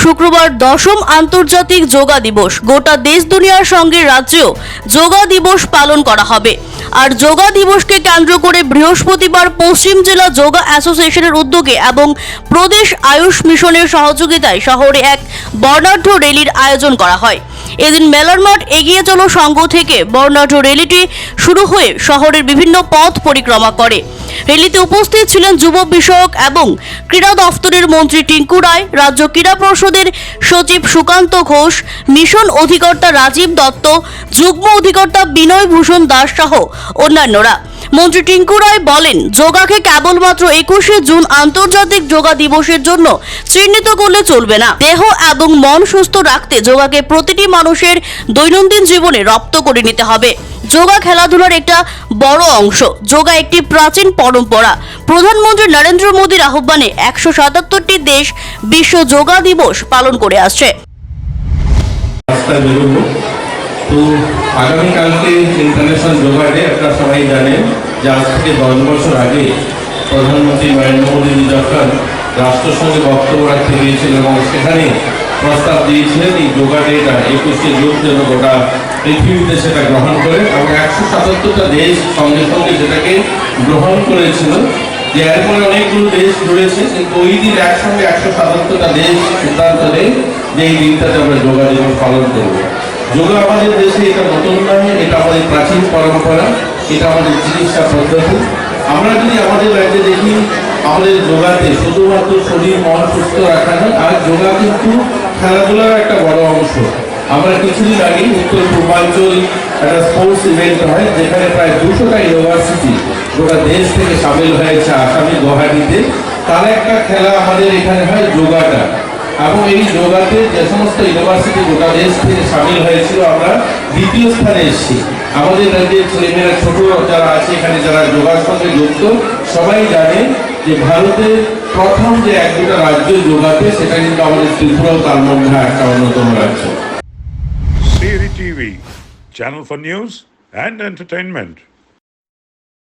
শুক্রবার 10ম আন্তর্জাতিক যোগা দিবস। গোটা দেশ দুনিয়ার সঙ্গে রাজ্যেও যোগা দিবস পালন করা হবে। আর যোগা দিবসকে কেন্দ্র করে বৃহস্পতিবার পশ্চিম জেলা যোগা অ্যাসোসিয়েশনের উদ্যোগে এবং প্রদেশ আয়ুষ মিশনের সহযোগিতায় শহরে এক বর্ণাঢ্য র্যালির আয়োজন করা হয়। এদিন মেলার মাঠ এগিয়ে চলো সংঘ থেকে বর্ণাঢ্য র্যালিটি শুরু হয়ে শহরের বিভিন্ন পথ পরিক্রমা করে। র্যালিতে উপস্থিত ছিলেন যুব বিষয়ক এবং ক্রীড়া দফতরের মন্ত্রী টিঙ্কু রায়, রাজ্য ক্রীড়া পর্ষদের সচিব সুকান্ত ঘোষ, মিশন অধিকর্তা রাজীব দত্ত, যুগ্ম অধিকর্তা বিনয় ভূষণ দাস সহ অন্যান্যরা। মন্ত্রী টিঙ্কু রায় বলেন, যোগাকে কেবলমাত্র 21শে জুন আন্তর্জাতিক যোগা দিবসের জন্য চিহ্নিত করলে চলবে না। দেহ এবং মন সুস্থ রাখতে যোগাকে প্রতিটি মানুষের দৈনন্দিন জীবনে রপ্ত করে নিতে হবে। যোগা খেলাধুলার একটা বড় অংশ। যোগা একটি প্রাচীন পরম্পরা। প্রধানমন্ত্রী নরেন্দ্র মোদীর আহ্বানে 177টি দেশ বিশ্ব যোগা দিবস পালন করে আসছে। তো আগামীকালকে ইন্টারন্যাশনাল যোগা ডে। আপনারা সবাই জানেন যে আজ থেকে 10 বছর আগে প্রধানমন্ত্রী নরেন্দ্র মোদী যখন রাষ্ট্রসংঘে বক্তব্য রাখতে গিয়েছিলেন এবং সেখানে প্রস্তাব দিয়েছিলেন এই যোগা ডেটা 21শে জুন যেন গোটা পৃথিবীতে সেটা গ্রহণ করে, এবং 177টা দেশ সঙ্গে সঙ্গে সেটাকে গ্রহণ করেছিল। যে এরপরে অনেকগুলো দেশ জুড়েছে, কিন্তু ওই দিন একসঙ্গে 177টা দেশ সিদ্ধান্ত নেয় যে এই দিনটাতে আমরা যোগা দিবস পালন করবো। যোগা আমাদের দেশে এটা নতুন নয়, এটা আমাদের প্রাচীন পরম্পরা, এটা আমাদের চিকিৎসা পদ্ধতি। আমরা যদি আমাদের রাজ্যে দেখি, আমাদের যোগাতে শুধুমাত্র শরীর মন সুস্থ রাখা নয়, আর যোগা কিন্তু খেলাধুলার একটা বড় অংশ। আমরা কিছুদিন আগে উত্তর পূর্বাঞ্চল একটা স্পোর্টস ইভেন্ট হয়, যেখানে প্রায় 200টা ইউনিভার্সিটি গোটা দেশ থেকে সামিল হয়েছে আসামি গুয়াহাটিতে। তার একটা খেলা আমাদের এখানে হয় যোগাটা, এবং এই যোগাতে যে সমস্ত ইউনিভার্সিটি গোটা দেশ থেকে সামিল হয়েছিল, আমরা দ্বিতীয় স্থানে এসেছি। আমাদের রাজ্যের ছেলেমেয়েরা ছোট যারা আছে এখানে, যারা যোগার সঙ্গে যুক্ত, সবাই জানে যে ভারতের প্রথম যে 1-2টা রাজ্য যোগাতে, সেটা কিন্তু আমাদের ত্রিপুরাও তার মধ্যে একটা অন্যতম রাজ্য। CERI TV, channel for news and entertainment.